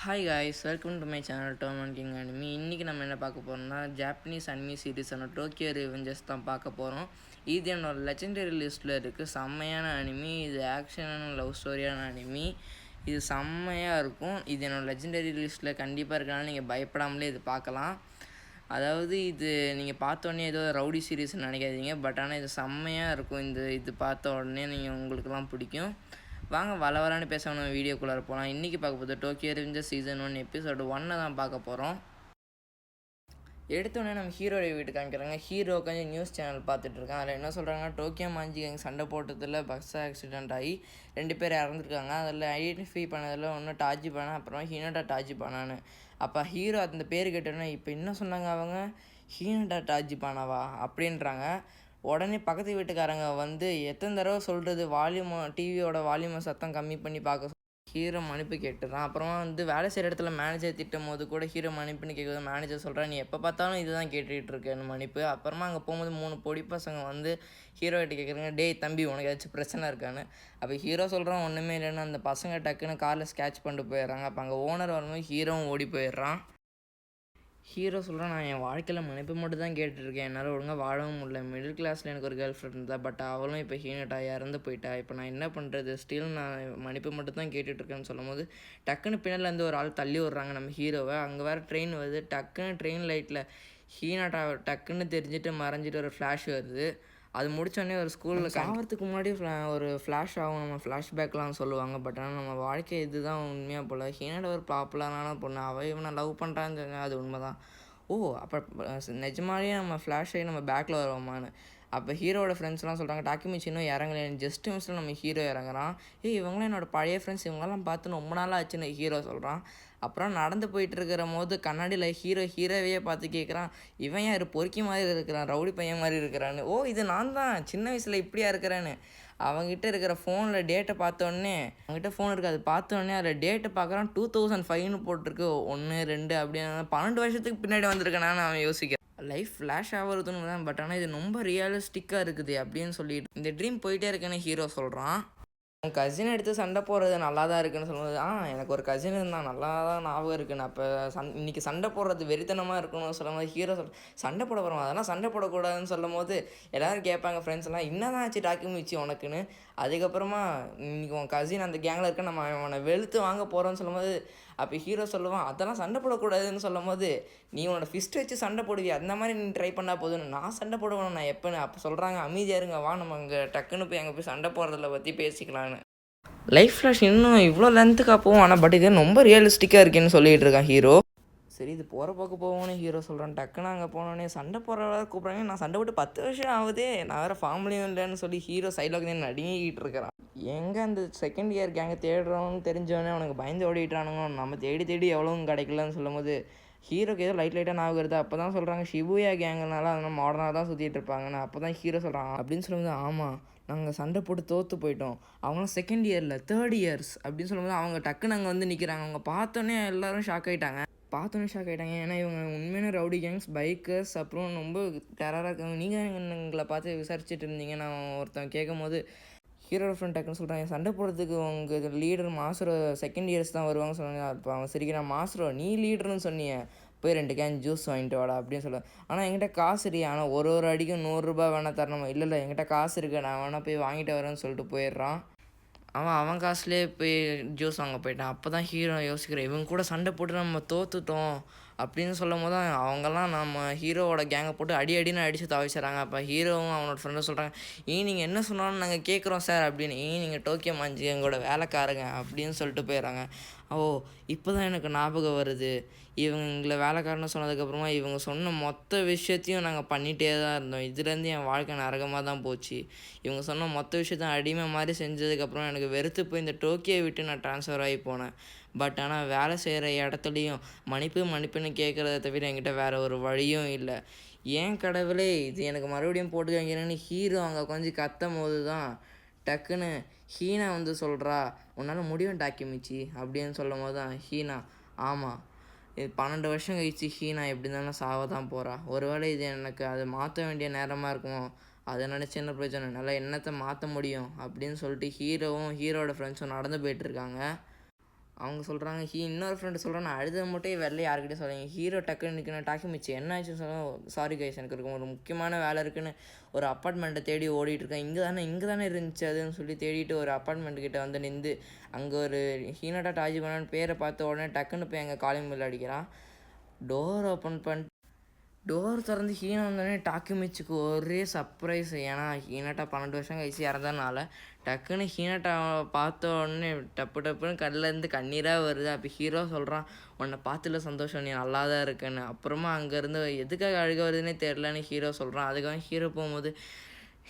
Hi guys, welcome to my channel Tom and king anime. இன்றைக்கி நம்ம என்ன பார்க்க போகிறோம்னா ஜாப்பனீஸ் அனிமி சீரீஸான டோக்கியோ ரிவெஞ்சர்ஸ் தான் பார்க்க போகிறோம். இது என்னோட லெஜெண்டரி லிஸ்ட்டில் இருக்குது. செம்மையான அனிமி. இது ஆக்ஷன் லவ் ஸ்டோரியான அனிமி. இது செம்மையாக இருக்கும். இது என்னோடய லெஜெண்டரி லிஸ்ட்டில் கண்டிப்பாக இருக்கனால நீங்கள் பயப்படாமலே இது பார்க்கலாம். அதாவது இது நீங்கள் பார்த்தோன்னே ஏதோ ரவுடி சீரீஸ்ன்னு நினைக்காதீங்க. பட் ஆனால் இது செம்மையாக இருக்கும். இது பார்த்த உடனே நீங்கள் உங்களுக்குலாம் பிடிக்கும். வாங்க வளவலான்னு பேசணும் வீடியோக்குள்ளே போகலாம். இன்றைக்கி பார்க்க போது டோக்கியோ ரிவெஞ்சர்ஸ் சீசன் 1 எபிசோடு 1 தான் பார்க்க போகிறோம். எடுத்தோடனே நம்ம ஹீரோடைய வீட்டுக்கு காமிக்கிறாங்க. ஹீரோ கொஞ்சம் நியூஸ் சேனல் பார்த்துட்ருக்காங்க. அதில் என்ன சொல்கிறாங்கன்னா, டோக்கியோ மாஞ்சி கேங் சண்டை போட்டதில் பஸ் ஆக்சிடெண்ட் ஆகி 2 பேர் இறந்துருக்காங்க. அதில் ஐடென்டிஃபை பண்ணதில் ஒன்று டாஜிபானா, அப்புறமா ஹீனோடா டாஜிபானான்னு. அப்போ ஹீரோ அந்த பேர் கேட்டோன்னே இப்போ என்ன சொன்னாங்க அவங்க, ஹீனோடா டாஜிபானாவா அப்படின்றாங்க. உடனே பக்கத்து வீட்டுக்காரங்க வந்து எத்தனை தடவை சொல்கிறது, டிவியோட வால்யூமை சத்தம் கம்மி பண்ணி பார்க்க ஹீரோ மன்னிப்பு கேட்டுறான். அப்புறமா வந்து வேலை செய்கிற இடத்துல மேனேஜர் திட்டும் போது கூட ஹீரோ மன்னிப்புன்னு கேட்குறது. மேனேஜர் சொல்கிறான், நீ எப்போ பார்த்தாலும் இதுதான் கேட்டுகிட்டு இருக்கேன்னு மன்னிப்பு. அப்புறமா அங்கே போகும்போது 3 பொடி பசங்க வந்து ஹீரோ கிட்ட கேட்குறாங்க, டேய் தம்பி உனக்கு ஏதாச்சும் பிரச்சனை இருக்கான்னு. அப்போ ஹீரோ சொல்கிறான் ஒன்றுமே இல்லைன்னு. அந்த பசங்க டக்குன்னு காரில் ஸ்கேட்ச் பண்ணிட்டு போயிடுறாங்க. அப்போ அங்கே ஓனர் வரும்போது ஹீரோவும் ஓடி போயிடுறான். ஹீரோ சொல்கிறான், நான் என் வாழ்க்கையில் மன்னிப்பு மட்டும் தான் கேட்டுருக்கேன், என்னால் ஒழுங்காக வாழவும் முடியல. மிடில் கிளாஸில் எனக்கு ஒரு கேர்ள் ஃப்ரெண்ட் இருந்தால், பட் அவளும் இப்போ ஹீனட்டா இறந்து போயிட்டா. இப்போ நான் என்ன பண்ணுறது, ஸ்டில் நான் மன்னிப்பு மட்டும் தான் கேட்டுட்ருக்கேன்னு சொல்லும் போது டக்குன்னு பின்னாலேருந்து ஒரு ஆள் தள்ளி விட்றாங்க நம்ம ஹீரோவை. அங்கே வேறு ட்ரெயின் வருது. டக்குன்னு ட்ரெயின் லைட்டில் ஹீனட்டா டக்குன்னு தெரிஞ்சுட்டு மறைஞ்சிட்டு ஒரு ஃப்ளாஷ் வருது. அது முடித்தோடனே ஒரு ஸ்கூலில் சாகிறதுக்கு முன்னாடி ஒரு ஃப்ளாஷ் ஆகும், நம்ம ஃப்ளாஷ்பேக்லாம் சொல்லுவாங்க. பட் ஆனால் நம்ம வாழ்க்கை இதுதான் உண்மையாக போல். ஹீனோட ஒரு பாப்புலரான பொண்ணு, அவள் இவனை லவ் பண்ணுறான்னு சொன்னால் அது உண்மை தான். ஓ அப்போ நிஜமாலேயே நம்ம ஃப்ளாஷ் ஆகி நம்ம பேக்கில் வருவோமான்னு. அப்போ ஹீரோட ஃப்ரெண்ட்ஸ்லாம் சொல்கிறாங்க, டாக்குமிச்சி இன்னும் இறங்கலைன்னு. ஜஸ்ட் மிஸ்ஸில் நம்ம ஹீரோ இறங்குறான். இவங்களாம் என்னோடய பழைய ஃப்ரெண்ட்ஸ், இவங்கெல்லாம் பார்த்து ரொம்ப நாளாக ஆச்சுன்னு ஹீரோ சொல்கிறான். அப்புறம் நடந்து போயிட்டு இருக்கிற போது கண்ணாடியில் ஹீரோவையே பார்த்து கேட்குறான், இவன் யார் பொறுக்கி மாதிரி இருக்கிறான், ரவுடி பையன் மாதிரி இருக்கிறான்னு. ஓ இது நான் தான் சின்ன வயசில் இப்படியா இருக்கிறேன்னு. அவங்ககிட்ட இருக்கிற ஃபோனில் டேட்டை பார்த்தோன்னே, அவங்ககிட்ட ஃபோன் இருக்குது, அது பார்த்தோன்னே அதில் டேட்டை பார்க்குறான். 2005ன்னு போட்டிருக்கு. 1 2 அப்படின்னு 12 வருஷத்துக்கு பின்னாடி வந்திருக்கேனான்னு அவன் யோசிக்கிறான். லைஃப் ஃப்ளாஷ் ஆகிறதுன்னு தான். பட் ஆனால் இது ரொம்ப ரியலிஸ்டிக்காக இருக்குது அப்படின்னு சொல்லிட்டு இந்த ட்ரீம் போயிட்டே இருக்குன்னு ஹீரோ சொல்கிறான். என் கசின் எடுத்து சண்டை போடுறது நல்லா தான் இருக்குன்னு சொல்லும்போது, எனக்கு ஒரு கசின் இருந்தால் நல்லா தான் ஞாபகம் இருக்குன்னு. அப்போ இன்றைக்கி சண்டை போடுறது வெறித்தனமாக இருக்கணும்னு சொல்லும்போது ஹீரோ சண்டை போட போகிறோம், அதெல்லாம் சண்டை போடக்கூடாதுன்னு சொல்லும் போது எல்லோரும் கேட்பாங்க ஃப்ரெண்ட்ஸ்லாம், என்னதான் ஆச்சு டாக்குமிச்சி உனக்குன்னு. அதுக்கப்புறமா இன்றைக்கி உன் கசின் அந்த கேங்கில் இருக்க, நம்ம அவனை வெளுத்து வாங்க போகிறோன்னு சொல்லும்போது அப்போ ஹீரோ சொல்லுவான், அதெல்லாம் சண்டை போடக்கூடாதுன்னு சொல்லும் போது, நீ உன்னோட ஃபிஸ்ட் வச்சு சண்டை போடுவியா, அந்த மாதிரி நீ ட்ரை பண்ணால் போதுன்னு. நான் சண்டை போடுவேன் நான் எப்போன்னு. அப்போ சொல்கிறாங்க, அமைதியாக இருங்க, வா நம்ம அங்கே டக்குன்னு போய் அங்கே போய் சண்டை போடுறதில் பற்றி பேசிக்கலான்னு. லைஃப் ஃப்ளாஷ் இன்னும் இவ்வளோ லென்த்துக்காக போவோம், ஆனால் பட் இது ரொம்ப ரியலிஸ்டிக்காக இருக்குன்னு சொல்லிகிட்டு இருக்கான் ஹீரோ. சரி இது போகிற போக்கு போவோன்னு ஹீரோ சொல்கிறான். டக்குன்னு அங்கே போனோடனே சண்டை போடுற கூப்பிட்றாங்க. நான் சண்டை போட்டு 10 வருஷம் ஆகுதே, நான் வேறு ஃபார்ம்லேயும் இல்லைன்னு சொல்லி ஹீரோ சைடில் வந்து நடுங்கிக்கிட்டு இருக்கிறான். எங்கே அந்த செகண்ட் இயர் கேங்கை தேடுறோன்னு தெரிஞ்சோடனே அவனுக்கு பயந்து ஓடிட்டானுங்க. நம்ம தேடி தேடி எவ்வளவும் கிடைக்கலன்னு சொல்லும் போது ஹீரோக்கு ஏதோ லைட்டாக ஞாபகம் வருது. அப்போ தான் சொல்கிறாங்க, ஷிபுயா கேங்குனால அதனால் மாடர்னாக தான் சுற்றிட்டு இருப்பாங்கன்னு. அப்போ தான் ஹீரோ சொல்கிறான் அப்படின்னு சொல்லும்போது, ஆமாம் நாங்கள் சண்டை போட்டு தோற்று போயிட்டோம், அவங்களும் செகண்ட் இயரில் 3rd இயர்ஸ் அப்படின்னு சொல்லும்போது அவங்க டக்குன்னு அங்கே வந்து நிற்கிறாங்க. அவங்க பார்த்தோன்னே எல்லோரும் ஷாக் ஆகிட்டாங்க. ஏன்னா இவங்க உண்மையான ரவுடி கேங்ஸ், பைக்கர்ஸ், அப்புறம் ரொம்ப டெரராக இருக்காங்க. நீங்கள் எங்களை பார்த்து விசாரிச்சுட்டு இருந்தீங்க. நான் ஒருத்தன் கேட்கும் போது ஹீரோட ஃப்ரெண்ட் டக்குன்னு சொல்கிறாங்க, சண்டை போடுறதுக்கு உங்கள் லீடர் மாஸ்ரோ செகண்ட் இயர்ஸ் தான் வருவாங்க சொன்னாங்க. அப்போ அவன் சிரிக்கிறான், மாஸ்ரோ நீ லீடர்னு சொன்னியே, போய் 2 கேன் ஜூஸ் வாங்கிட்டு வாடா அப்படின்னு சொல்லுவேன். ஆனால் என்கிட்ட காசு இல்லையா, ஆனால் ஒரு அடிக்கும் 100 ரூபா வேணால் தரணுமா. இல்லை என்கிட்ட காசு இருக்குது, நான் வேணால் போய் வாங்கிட்டு வரேன்னு சொல்லிட்டு போயிடுறான். அவன் காசுலேயே போய் ஜூஸ் வாங்க போயிட்டான். அப்போ தான் ஹீரோ யோசிக்கிறேன், இவங்க கூட சண்டை போட்டு நம்ம தோற்றுட்டோம் அப்படின்னு சொல்லும் போது தான் அவங்கெல்லாம் நம்ம ஹீரோவோட கேங்கை போட்டு அடின்னு அடித்து தவிச்சிடறாங்க. அப்போ ஹீரோவும் அவனோட ஃப்ரெண்டும் சொல்கிறாங்க, நீங்கள் என்ன சொன்னாலும் நாங்கள் கேட்குறோம் சார் அப்படின்னு. நீங்கள் டோக்கியோ மாஞ்சி எங்களோட வேலைக்காரங்க அப்படின்னு சொல்லிட்டு போயிடுறாங்க. இப்போ தான் எனக்கு ஞாபகம் வருது, இவங்களை வேலைக்காரன்னு சொன்னதுக்கப்புறமா இவங்க சொன்ன மொத்த விஷயத்தையும் நாங்கள் பண்ணிகிட்டே தான் இருந்தோம். இதுலேருந்து என் வாழ்க்கை நரகமாக தான் போச்சு. இவங்க சொன்ன மொத்த விஷயத்தையும் அடிமை மாதிரி செஞ்சதுக்கப்புறம் எனக்கு வெறுத்து போய் இந்த டோக்கியோ விட்டு நான் ட்ரான்ஸ்ஃபர் ஆகி போனேன். பட் ஆனால் வேலை செய்கிற இடத்துலையும் மன்னிப்புன்னு கேட்குறத தவிர என்கிட்ட வேறு ஒரு வழியும் இல்லை. ஏன் கடவுளே இது எனக்கு மறுபடியும் போட்டு வைக்கிறேன்னு ஹீரோ அங்கே கொஞ்சம் கத்தும் போது தான் டக்குன்னு ஹீனா வந்து சொல்கிறா, உன்னால் முடியும் டாக்குமிச்சி அப்படின்னு சொல்லும் போது தான் ஹீனா, ஆமாம் இது 12 வருஷம் கழிச்சு ஹீனா எப்படி இருந்தாலும் சாவ தான் போகிறா. ஒருவேளை இது எனக்கு அதை மாற்ற வேண்டிய நேரமாக இருக்குமோ, அதை நினச்சி என்ன பிரச்சனை, நல்லா என்னத்தை மாற்ற முடியும் அப்படின்னு சொல்லிட்டு ஹீரோவும் ஹீரோட ஃப்ரெண்ட்ஸும் நடந்து போயிட்டுருக்காங்க. அவங்க சொல்கிறாங்க இன்னொரு ஃப்ரெண்டு சொல்கிறேன் நான் அழுத மட்டும் வெளில யாருக்கிட்டே சொல்லுங்க. ஹீரோ டக்குன்னு நிற்கணும் டாக்குமிச்சி என்ன ஆச்சுன்னு சொல்லுவோம். சாரி கைஸ் எனக்கு இருக்கும் ஒரு முக்கியமான வேலை இருக்குன்னு ஒரு அப்பார்ட்மெண்ட்டை தேடி ஓடிட்டுருக்கேன். இங்கே தானே இருந்துச்சு அதுன்னு சொல்லி தேடிட்டு ஒரு அப்பார்ட்மெண்ட்டுக்கிட்ட வந்து நின்று அங்கே ஒரு ஹீனோட்டா டாஜிபானான்னு பேரை பார்த்த உடனே டக்குன்னு போய் எங்கள் காலிங் பெல் அடிக்கிறான். டோர் ஓப்பன் பண்ணிட்டு டோர் திறந்து ஹீனோ வந்தோடனே டாக்குமிச்சிக்கு ஒரே சர்ப்ரைஸ். ஏன்னா ஹீனோட்டா 12 வருஷம் கழிச்சு இறந்ததுனால டக்குன்னு ஹீனோட்டாவை பார்த்த உடனே டப்புன்னு கண்ணிலேருந்து கண்ணீராக வருது. அப்போ ஹீரோ சொல்கிறான் உன்னை பார்த்துல சந்தோஷம் நீ நல்லா தான் இருக்குன்னு. அப்புறமா அங்கேருந்து எதுக்காக அழுக வருதுன்னே தெரிலன்னு ஹீரோ சொல்கிறான். அதுக்காக ஹீரோ போகும்போது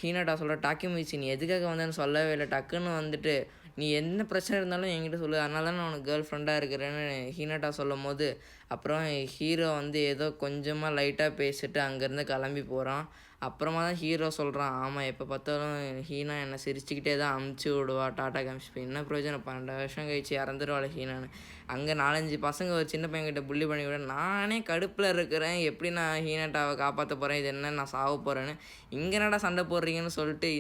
ஹீனோட்டா சொல்கிற டாக்குமிச்சி நீ எதுக்காக வந்தேன்னு சொல்லவே இல்லை. டக்குன்னு வந்துட்டு நீ என்ன பிரச்சனை இருந்தாலும் என்கிட்ட சொல்லு அதனால தான் நான் உனக்கு கேர்ள் ஃப்ரெண்டாக இருக்கிறேன்னு ஹீனோட்டா சொல்லும் போது அப்புறம் ஹீரோ வந்து ஏதோ கொஞ்சமாக லைட்டாக பேசிட்டு அங்கேருந்து கிளம்பி போகிறான். அப்புறமா தான் ஹீரோ சொல்கிறான் ஆமாம் எப்போ பார்த்தாலும் ஹீனா என்னை சிரிச்சுக்கிட்டே தான் அமுச்சு விடுவா டாட்டா காமிச்சு என்ன பிரயோஜனம் 12 வருஷம் கழிச்சு இறந்துருவாள் ஹீனான்னு. அங்கே 4-5 பசங்க ஒரு சின்ன பையன்கிட்ட புள்ளி பண்ணி விட நானே கடுப்பில் இருக்கிறேன். எப்படி நான் ஹீனாட்டாவை காப்பாற்ற போகிறேன் இது என்ன நான் சாக போகிறேன்னு இங்கே என்னடா சண்டை போடுறீங்கன்னு சொல்லிட்டு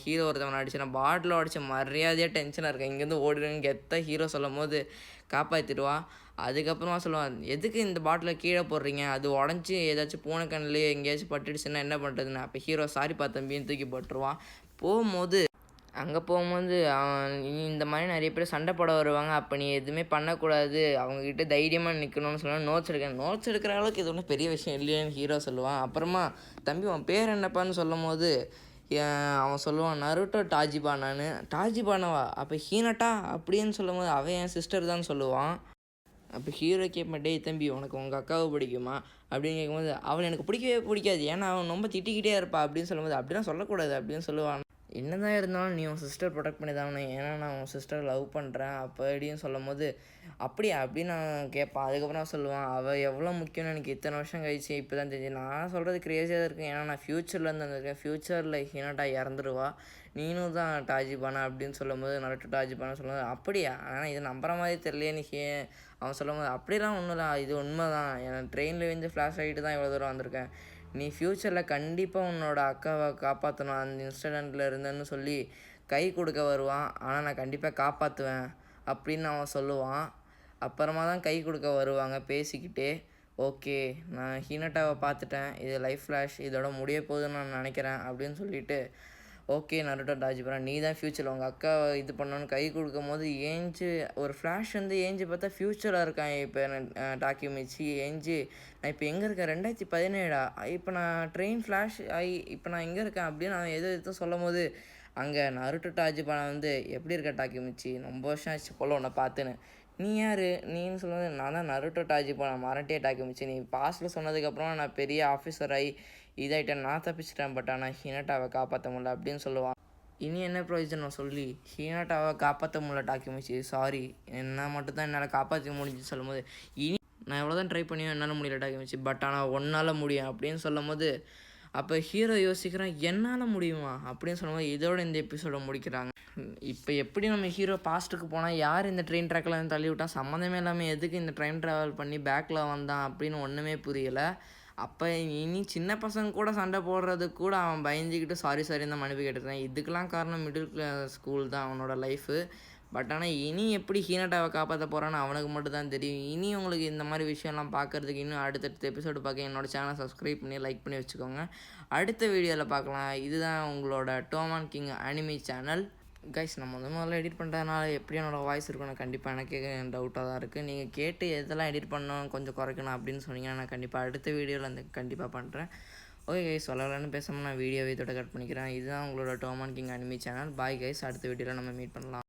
ஹீரோ ஒருத்தவனை அடிச்சு நான் பாட்டில் அடிச்சு மரியாதையாக டென்ஷனாக இருக்கேன் இங்கேருந்து ஓடிடுன்னு கெத்தாக ஹீரோ சொல்லும் போது காப்பாற்றிடுவா. அதுக்கப்புறமா சொல்லுவான் எதுக்கு இந்த பாட்டில் கீழே போடுறீங்க அது உடஞ்சி ஏதாச்சும் பூனைக்கண்ணிலே எங்கேயாச்சும் பட்டுடுச்சுன்னா என்ன பண்ணுறதுன்னு. அப்போ ஹீரோ சாரிப்பா தம்பின்னு தூக்கி போட்டுருவான். அங்கே போகும்போது அவன் இந்த மாதிரி நிறைய பேர் சண்டை போட வருவாங்க. அப்போ நீ எதுவுமே பண்ணக்கூடாது அவங்கக்கிட்ட தைரியமாக நிற்கணும்னு சொன்னால் நோட்ஸ் எடுக்கிற அளவுக்கு இது ஒன்றும் பெரிய விஷயம் இல்லையான்னு ஹீரோ சொல்லுவான். அப்புறமா தம்பி உன் பேர் என்னப்பான்னு சொல்லும் போது அவன் சொல்லுவான் நருட்டோ டாஜிபானான்னு. டாஜிபானாவா அப்போ ஹீனட்டா அப்படின்னு சொல்லும் போது அவன் என் சிஸ்டர் தான் சொல்லுவான். அப்போ ஹீரோ கேட்பேன் டேய் தம்பி உனக்கு உங்கள் அக்காவை பிடிக்குமா அப்படின்னு கேட்கும்போது அவளை எனக்கு பிடிக்கவே பிடிக்காது ஏன்னா அவன் ரொம்ப திட்டிக்கிட்டே இருப்பா அப்படின்னு சொல்லும்போது அப்படிலாம் சொல்லக்கூடாது அப்படின்னு சொல்லுவான். என்னதான் இருந்தாலும் நீ உன் சிஸ்டர் ப்ரொடெக்ட் பண்ணி தான் ஏன்னா நான் உன் சிஸ்டர் லவ் பண்ணுறேன் அப்படின்னு சொல்லும் போது அப்படியா அப்படின்னு நான் கேட்பான். அதுக்கப்புறம் சொல்லுவான் அவள் எவ்வளோ முக்கியம்னு எனக்கு இத்தனை வருஷம் கழிச்சு இப்போ தான் தெரிஞ்சு. நான் சொல்கிறது க்ரேஸியாக தான் இருக்கேன் ஏன்னா நான் ஃப்யூச்சர்லேருந்து வந்திருக்கேன். ஃப்யூச்சரில் ஹீனோட்டா இறந்துருவா நீனும் தான் டாஜிபானா அப்படின்னு சொல்லும்போது நருட்டோ டாஜிபானா சொல்லும்போது அப்படியா ஆனால் இது நம்புற மாதிரி தெரியலையே நீ அவன் சொல்லும்போது அப்படிலாம் ஒன்றும் இல்லை இது உண்மை தான் எனக்கு ட்ரெயினில் வந்து ஃப்ளாஷ் ஆகிட்டு தான் இவ்வளோ தூரம் வந்திருக்கேன். நீ ஃப்யூச்சரில் கண்டிப்பாக உன்னோட அக்காவை காப்பாற்றணும் அந்த இன்சிடெண்ட்டில் இருந்தேன்னு சொல்லி கை கொடுக்க வருவான். ஆனால் நான் கண்டிப்பாக காப்பாற்றுவேன் அப்படின்னு அவன் சொல்லுவான். அப்புறமா தான் கை கொடுக்க வருவாங்க பேசிக்கிட்டே. ஓகே நான் ஹீனோட்டாவை பார்த்துட்டேன் இது லைஃப் ஃப்ளாஷ் இதோட முடிய போகுதுன்னு நான் நினைக்கிறேன் அப்படின்னு சொல்லிட்டு ஓகே நருட்டோ டாஜிபானா நீ தான் ஃப்யூச்சரில் உங்கள் அக்கா இது பண்ணணுன்னு கை கொடுக்கும் போது ஏஞ்சி ஒரு ஃப்ளாஷ் வந்து ஏஞ்சி பார்த்தா ஃப்யூச்சராக இருக்கான். இப்போ டாக்குமிச்சி ஏஞ்சி நான் இப்போ எங்கே இருக்கேன் 2017 இப்போ நான் ட்ரெயின் ஃப்ளாஷ் ஆகி இப்போ நான் எங்கே இருக்கேன் அப்படின்னு நான் எதுவும் சொல்லும் போது அங்கே நருட்டோ டாஜிபானா வந்து எப்படி இருக்க டாக்குமிச்சி ரொம்ப வருஷம் ஆச்சு போல் உன்னை பார்த்துன்னு. நீ யார் நீன்னு சொல்லும்போது நான் தான் நருட்டோ டாஜிபானா மரட்டே டாக்குமிச்சி நீ பாஸ்ட்டில் சொன்னதுக்கப்புறம் நான் பெரிய ஆஃபீஸர் ஆகி இதாகிட்டேன் நான் தப்பிச்சிட்டேன் பட் ஆனால் ஹீனோட்டாவை காப்பாற்ற முடியல அப்படின்னு சொல்லுவான். இனி என்ன பிரயோஜனம் சொல்லி ஹீனோட்டாவை காப்பாற்ற முடியல டாக்குமிச்சி சாரி என்ன மட்டும்தான் என்னால் காப்பாற்ற முடிஞ்சுன்னு சொல்லும்போது இனி நான் எவ்வளோ தான் ட்ரை பண்ணியும் என்னால் முடியல டாக்குமிச்சி பட் ஆனால் ஒன்றால் முடியும் அப்படின்னு சொல்லும் போது அப்போ ஹீரோ யோசிக்கிறான் என்னால் முடியுமா அப்படின்னு சொல்லும்போது இதோட இந்த எபிசோடை முடிக்கிறாங்க. இப்போ எப்படி நம்ம ஹீரோ பாஸ்ட்டுக்கு போனால் யார் இந்த ட்ரெயின் ட்ராக்கில் தள்ளி விட்டான் சம்மந்தமே இல்லாமல் எதுக்கு இந்த ட்ரெயின் ட்ராவல் பண்ணி பேக்கில் வந்தான் அப்படின்னு ஒன்றுமே புரியலை. அப்போ இனி சின்ன பசங்க கூட சண்டை போடுறதுக்கு கூட அவன் பயந்துக்கிட்டு சாரி தான் மன்னிப்பு கேட்டுருக்கான். இதுக்கெலாம் காரணம் மிடில் கிளாஸ் ஸ்கூல் தான் அவனோட லைஃபு. பட் ஆனால் இனி எப்படி ஹீனோட்டாவை காப்பாற்ற போகிறான்னு அவனுக்கு மட்டும் தான் தெரியும். இனி உங்களுக்கு இந்த மாதிரி விஷயம்லாம் பார்க்குறதுக்கு இன்னும் அடுத்தடுத்த எபிசோடு பார்க்க என்னோடய சேனலை சப்ஸ்கிரைப் பண்ணி லைக் பண்ணி வச்சுக்கோங்க. அடுத்த வீடியோவில் பார்க்கலாம். இதுதான் உங்களோட Demon King Anime channel. Guys நம்ம முதல்ல எடிட் பண்ணுறதுனால எப்படி என்னோடய வாய்ஸ் இருக்குன்னு கண்டிப்பாக எனக்கே டவுட்டாக தான் இருக்குது. நீங்கள் கேட்டு எதெல்லாம் எடிட் பண்ணணும் கொஞ்சம் குறைக்கணும் அப்படின்னு சொன்னீங்கன்னா நான் கண்டிப்பாக அடுத்த வீடியோவில் வந்து கண்டிப்பாக பண்ணுறேன். ஓகே கைஸ் சொல்லலான்னு பேசாமல் நான் வீடியோவை இதோட கட் பண்ணிக்கிறேன். இதுதான் உங்களோட Demon King Anime channel. Bye guys அடுத்த வீடியோவில் நம்ம மீட் பண்ணலாம்.